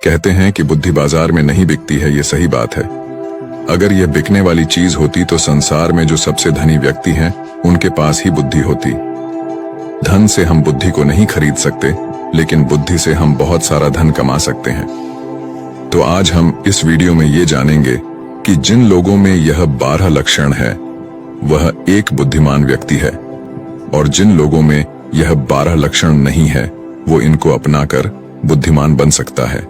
कहते हैं कि बुद्धि बाजार में नहीं बिकती है, ये सही बात है। अगर यह बिकने वाली चीज होती तो संसार में जो सबसे धनी व्यक्ति हैं उनके पास ही बुद्धि होती। धन से हम बुद्धि को नहीं खरीद सकते, लेकिन बुद्धि से हम बहुत सारा धन कमा सकते हैं। तो आज हम इस वीडियो में ये जानेंगे कि जिन लोगों में यह 12 लक्षण है वह एक बुद्धिमान व्यक्ति है, और जिन लोगों में यह 12 लक्षण नहीं है वो इनको अपनाकर बुद्धिमान बन सकता है।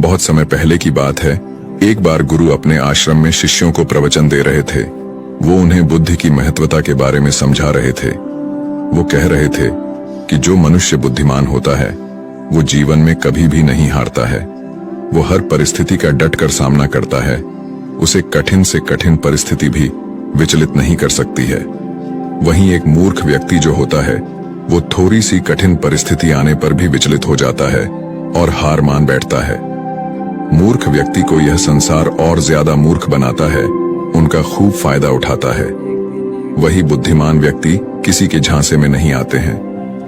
बहुत समय पहले की बात है, एक बार गुरु अपने आश्रम में शिष्यों को प्रवचन दे रहे थे। वो उन्हें बुद्धि की महत्वता के बारे में समझा रहे थे। वो कह रहे थे कि जो मनुष्य बुद्धिमान होता है वो जीवन में कभी भी नहीं हारता है। वो हर परिस्थिति का डटकर सामना करता है। उसे कठिन से कठिन परिस्थिति भी विचलित नहीं कर सकती है। वहीं एक मूर्ख व्यक्ति जो होता है वो थोड़ी सी कठिन परिस्थिति आने पर भी विचलित हो जाता है और हार मान बैठता है। मूर्ख व्यक्ति को यह संसार और ज्यादा मूर्ख बनाता है, उनका खूब फायदा उठाता है। वही बुद्धिमान व्यक्ति किसी के झांसे में नहीं आते हैं,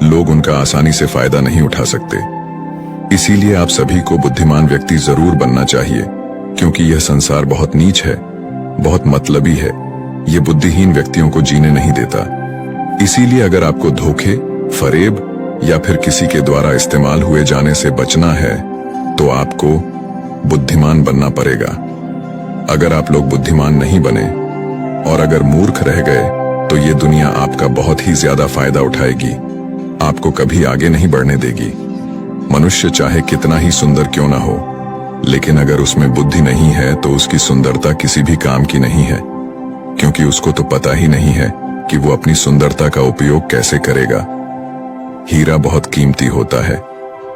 लोग उनका आसानी से फायदा नहीं उठा सकते। इसीलिए आप सभी को बुद्धिमान व्यक्ति जरूर बनना चाहिए, क्योंकि यह संसार बहुत नीच है, बहुत मतलबी है। ये बुद्धिहीन व्यक्तियों को जीने नहीं देता। इसीलिए अगर आपको धोखे, फरेब या फिर किसी के द्वारा इस्तेमाल हुए जाने से बचना है तो आपको बुद्धिमान बनना पड़ेगा। अगर आप लोग बुद्धिमान नहीं बने और अगर मूर्ख रह गए तो ये दुनिया आपका बहुत ही ज्यादा फायदा उठाएगी, आपको कभी आगे नहीं बढ़ने देगी। मनुष्य चाहे कितना ही सुंदर क्यों ना हो, लेकिन अगर उसमें बुद्धि नहीं है तो उसकी सुंदरता किसी भी काम की नहीं है, क्योंकि उसको तो पता ही नहीं है कि वो अपनी सुंदरता का उपयोग कैसे करेगा। हीरा बहुत कीमती होता है,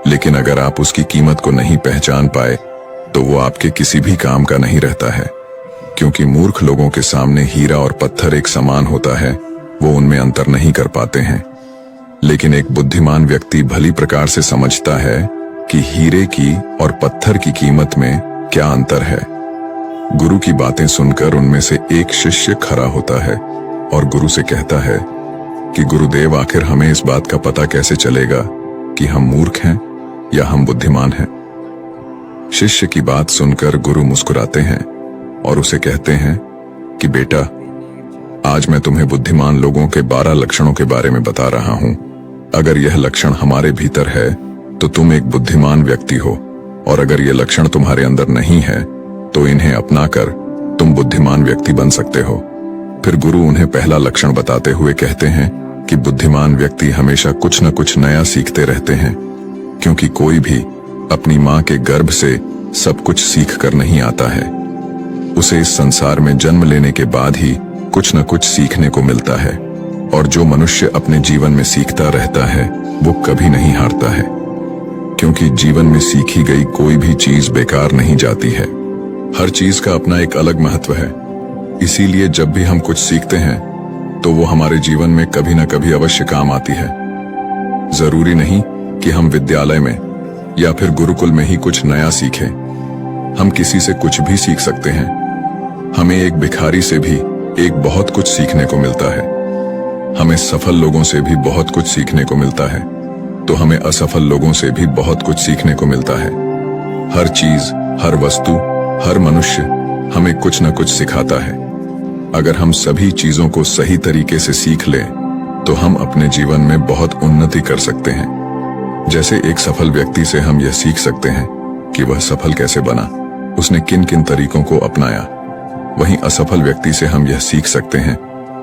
लेकिन अगर आप उसकी कीमत को नहीं पहचान पाए तो वो आपके किसी भी काम का नहीं रहता है। क्योंकि मूर्ख लोगों के सामने हीरा और पत्थर एक समान होता है, वो उनमें अंतर नहीं कर पाते हैं। लेकिन एक बुद्धिमान व्यक्ति भली प्रकार से समझता है कि हीरे की और पत्थर की कीमत में क्या अंतर है। गुरु की बातें सुनकर उनमें से एक शिष्य खड़ा होता है और गुरु से कहता है कि गुरुदेव, आखिर हमें इस बात का पता कैसे चलेगा कि हम मूर्ख हैं या हम बुद्धिमान हैं। शिष्य की बात सुनकर गुरु मुस्कुराते हैं और उसे कहते हैं कि बेटा, आज मैं तुम्हें बुद्धिमान लोगों के 12 लक्षणों के बारे में बता रहा हूं। अगर यह लक्षण हमारे भीतर है तो तुम एक बुद्धिमान व्यक्ति हो, और अगर यह लक्षण तुम्हारे अंदर नहीं है तो इन्हें अपनाकर तुम बुद्धिमान व्यक्ति बन सकते हो। फिर गुरु उन्हें पहला लक्षण बताते हुए कहते हैं कि बुद्धिमान व्यक्ति हमेशा कुछ न कुछ नया सीखते रहते हैं, क्योंकि कोई भी अपनी मां के गर्भ से सब कुछ सीख कर नहीं आता है। उसे इस संसार में जन्म लेने के बाद ही कुछ न कुछ सीखने को मिलता है, और जो मनुष्य अपने जीवन में सीखता रहता है वो कभी नहीं हारता है, क्योंकि जीवन में सीखी गई कोई भी चीज बेकार नहीं जाती है। हर चीज का अपना एक अलग महत्व है। इसीलिए जब भी हम कुछ सीखते हैं तो वो हमारे जीवन में कभी न कभी अवश्य काम आती है। जरूरी नहीं कि हम विद्यालय में या फिर गुरुकुल में ही कुछ नया सीखें। हम किसी से कुछ भी सीख सकते हैं। हमें एक भिखारी से भी एक बहुत कुछ सीखने को मिलता है। हमें सफल लोगों से भी बहुत कुछ सीखने को मिलता है, तो हमें असफल लोगों से भी बहुत कुछ सीखने को मिलता है। हर चीज, हर वस्तु, हर मनुष्य हमें कुछ न कुछ सिखाता है। अगर हम सभी चीजों को सही तरीके से सीख लें तो हम अपने जीवन में बहुत उन्नति कर सकते हैं। जैसे एक सफल व्यक्ति से हम यह सीख सकते हैं कि वह सफल कैसे बना, उसने किन किन तरीकों को अपनाया। वहीं असफल व्यक्ति से हम यह सीख सकते हैं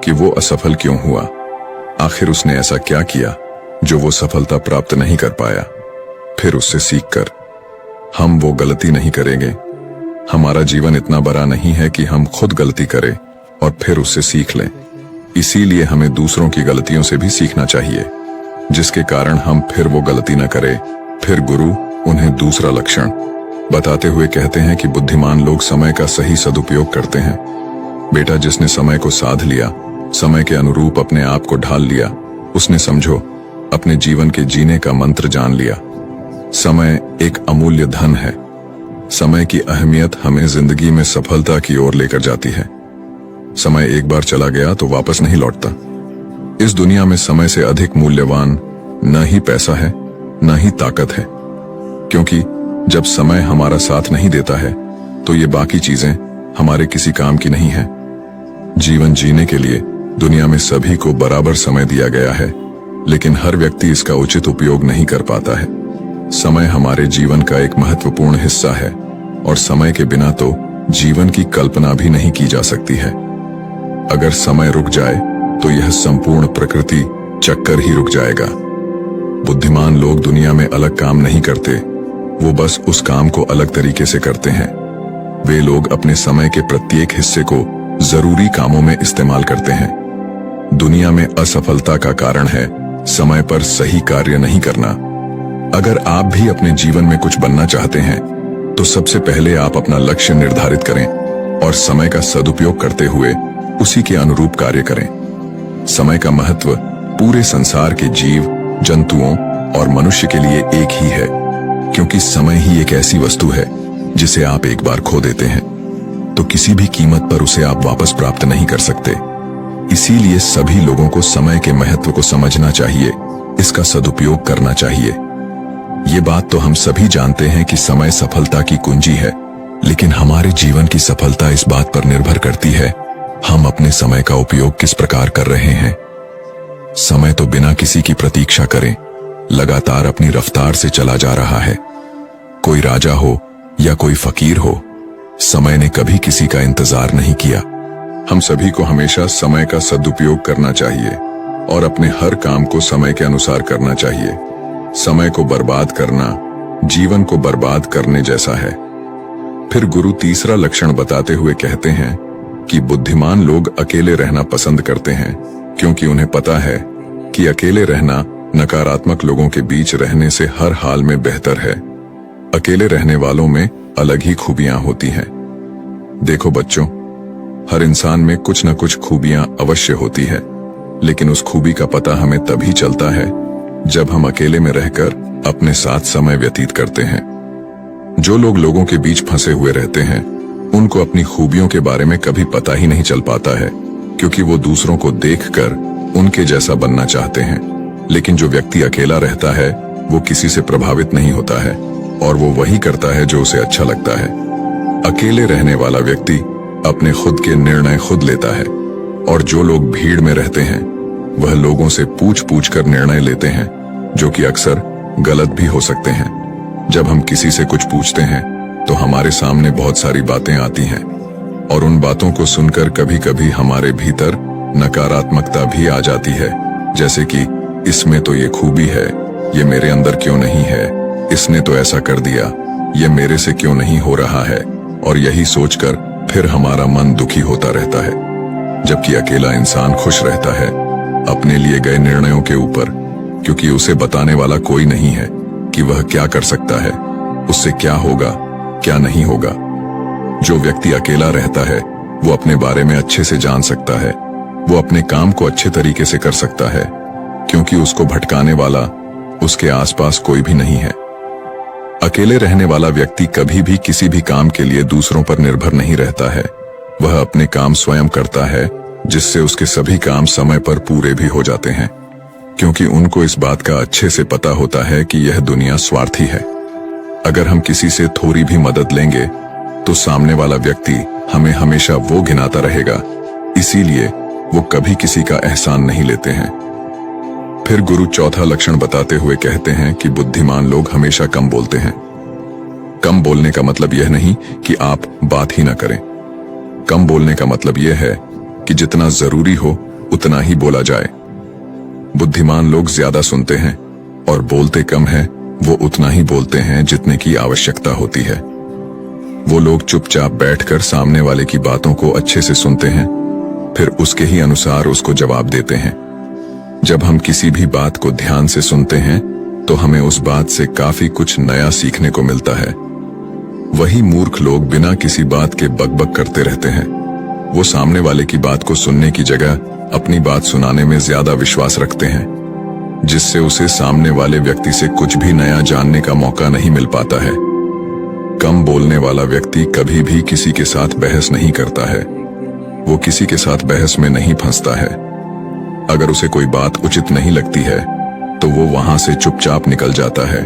कि वो असफल क्यों हुआ, आखिर उसने ऐसा क्या किया जो वो सफलता प्राप्त नहीं कर पाया। फिर उससे सीखकर हम वो गलती नहीं करेंगे। हमारा जीवन इतना बड़ा नहीं है कि हम खुद गलती करें और फिर उससे सीख लें। इसीलिए हमें दूसरों की गलतियों से भी सीखना चाहिए, जिसके कारण हम फिर वो गलती न करें। फिर गुरु उन्हें दूसरा लक्षण बताते हुए कहते हैं कि बुद्धिमान लोग समय का सही सदुपयोग करते हैं। बेटा, जिसने समय को साध लिया, समय के अनुरूप अपने आप को ढाल लिया, उसने समझो अपने जीवन के जीने का मंत्र जान लिया। समय एक अमूल्य धन है। समय की अहमियत हमें जिंदगी में सफलता की ओर लेकर जाती है। समय एक बार चला गया तो वापस नहीं लौटता। इस दुनिया में समय से अधिक मूल्यवान न ही पैसा है, न ही ताकत है, क्योंकि जब समय हमारा साथ नहीं देता है तो ये बाकी चीजें हमारे किसी काम की नहीं है। जीवन जीने के लिए दुनिया में सभी को बराबर समय दिया गया है, लेकिन हर व्यक्ति इसका उचित उपयोग नहीं कर पाता है। समय हमारे जीवन का एक महत्वपूर्ण हिस्सा है और समय के बिना तो जीवन की कल्पना भी नहीं की जा सकती है। अगर समय रुक जाए तो यह संपूर्ण प्रकृति चक्कर ही रुक जाएगा। बुद्धिमान लोग दुनिया में अलग काम नहीं करते, वो बस उस काम को अलग तरीके से करते हैं। वे लोग अपने समय के प्रत्येक हिस्से को जरूरी कामों में इस्तेमाल करते हैं। दुनिया में असफलता का कारण है समय पर सही कार्य नहीं करना। अगर आप भी अपने जीवन में कुछ बनना चाहते हैं तो सबसे पहले आप अपना लक्ष्य निर्धारित करें और समय का सदुपयोग करते हुए उसी के अनुरूप कार्य करें। समय का महत्व पूरे संसार के जीव, जंतुओं और मनुष्य के लिए एक ही है, क्योंकि समय ही एक ऐसी वस्तु है जिसे आप एक बार खो देते हैं तो किसी भी कीमत पर उसे आप वापस प्राप्त नहीं कर सकते। इसीलिए सभी लोगों को समय के महत्व को समझना चाहिए, इसका सदुपयोग करना चाहिए। ये बात तो हम सभी जानते हैं कि समय सफलता की कुंजी है, लेकिन हमारे जीवन की सफलता इस बात पर निर्भर करती है हम अपने समय का उपयोग किस प्रकार कर रहे हैं। समय तो बिना किसी की प्रतीक्षा करे लगातार अपनी रफ्तार से चला जा रहा है। कोई राजा हो या कोई फकीर हो, समय ने कभी किसी का इंतजार नहीं किया। हम सभी को हमेशा समय का सदुपयोग करना चाहिए और अपने हर काम को समय के अनुसार करना चाहिए। समय को बर्बाद करना जीवन को बर्बाद करने जैसा है। फिर गुरु तीसरा लक्षण बताते हुए कहते हैं कि बुद्धिमान लोग अकेले रहना पसंद करते हैं, क्योंकि उन्हें पता है कि अकेले रहना नकारात्मक लोगों के बीच रहने से हर हाल में बेहतर है। अकेले रहने वालों में अलग ही खूबियां होती हैं। देखो बच्चों, हर इंसान में कुछ न कुछ खूबियां अवश्य होती है, लेकिन उस खूबी का पता हमें तभी चलता है जब हम अकेले में रहकर अपने साथ समय व्यतीत करते हैं। जो लोग लोगों के बीच फंसे हुए रहते हैं उनको अपनी खूबियों के बारे में कभी पता ही नहीं चल पाता है, क्योंकि वो दूसरों को देखकर उनके जैसा बनना चाहते हैं। लेकिन जो व्यक्ति अकेला रहता है वो किसी से प्रभावित नहीं होता है और वो वही करता है जो उसे अच्छा लगता है। अकेले रहने वाला व्यक्ति अपने खुद के निर्णय खुद लेता है, और जो लोग भीड़ में रहते हैं वह लोगों से पूछ पूछ कर निर्णय लेते हैं, जो कि अक्सर गलत भी हो सकते हैं। जब हम किसी से कुछ पूछते हैं तो हमारे सामने बहुत सारी बातें आती हैं, और उन बातों को सुनकर कभी कभी हमारे भीतर नकारात्मकता भी आ जाती है, जैसे कि इसमें तो ये खूबी है, ये मेरे अंदर क्यों नहीं है, इसने तो ऐसा कर दिया, ये मेरे से क्यों नहीं हो रहा है। और यही सोचकर फिर हमारा मन दुखी होता रहता है। जबकि अकेला इंसान खुश रहता है अपने लिए गए निर्णयों के ऊपर, क्योंकि उसे बताने वाला कोई नहीं है कि वह क्या कर सकता है, उससे क्या होगा क्या नहीं होगा। जो व्यक्ति अकेला रहता है वो अपने बारे में अच्छे से जान सकता है, वो अपने काम को अच्छे तरीके से कर सकता है, क्योंकि उसको भटकाने वाला उसके आसपास कोई भी नहीं है। अकेले रहने वाला व्यक्ति कभी भी किसी भी काम के लिए दूसरों पर निर्भर नहीं रहता है। वह अपने काम स्वयं करता है, जिससे उसके सभी काम समय पर पूरे भी हो जाते हैं, क्योंकि उनको इस बात का अच्छे से पता होता है कि यह दुनिया स्वार्थी है। अगर हम किसी से थोड़ी भी मदद लेंगे तो सामने वाला व्यक्ति हमें हमेशा वो गिनाता रहेगा, इसीलिए वो कभी किसी का एहसान नहीं लेते हैं। फिर गुरु चौथा लक्षण बताते हुए कहते हैं कि बुद्धिमान लोग हमेशा कम बोलते हैं। कम बोलने का मतलब यह नहीं कि आप बात ही ना करें। कम बोलने का मतलब यह है कि जितना जरूरी हो उतना ही बोला जाए। बुद्धिमान लोग ज्यादा सुनते हैं और बोलते कम है, वो उतना ही बोलते हैं जितने की आवश्यकता होती है। वो लोग चुपचाप बैठकर सामने वाले की बातों को अच्छे से सुनते हैं, फिर उसके ही अनुसार उसको जवाब देते हैं। जब हम किसी भी बात को ध्यान से सुनते हैं तो हमें उस बात से काफी कुछ नया सीखने को मिलता है। वही मूर्ख लोग बिना किसी बात के बकबक करते रहते हैं। वो सामने वाले की बात को सुनने की जगह अपनी बात सुनाने में ज्यादा विश्वास रखते हैं, जिससे उसे सामने वाले व्यक्ति से कुछ भी नया जानने का मौका नहीं मिल पाता है। कम बोलने वाला व्यक्ति कभी भी किसी के साथ बहस नहीं करता है, वो किसी के साथ बहस में नहीं फंसता है। अगर उसे कोई बात उचित नहीं लगती है तो वो वहां से चुपचाप निकल जाता है।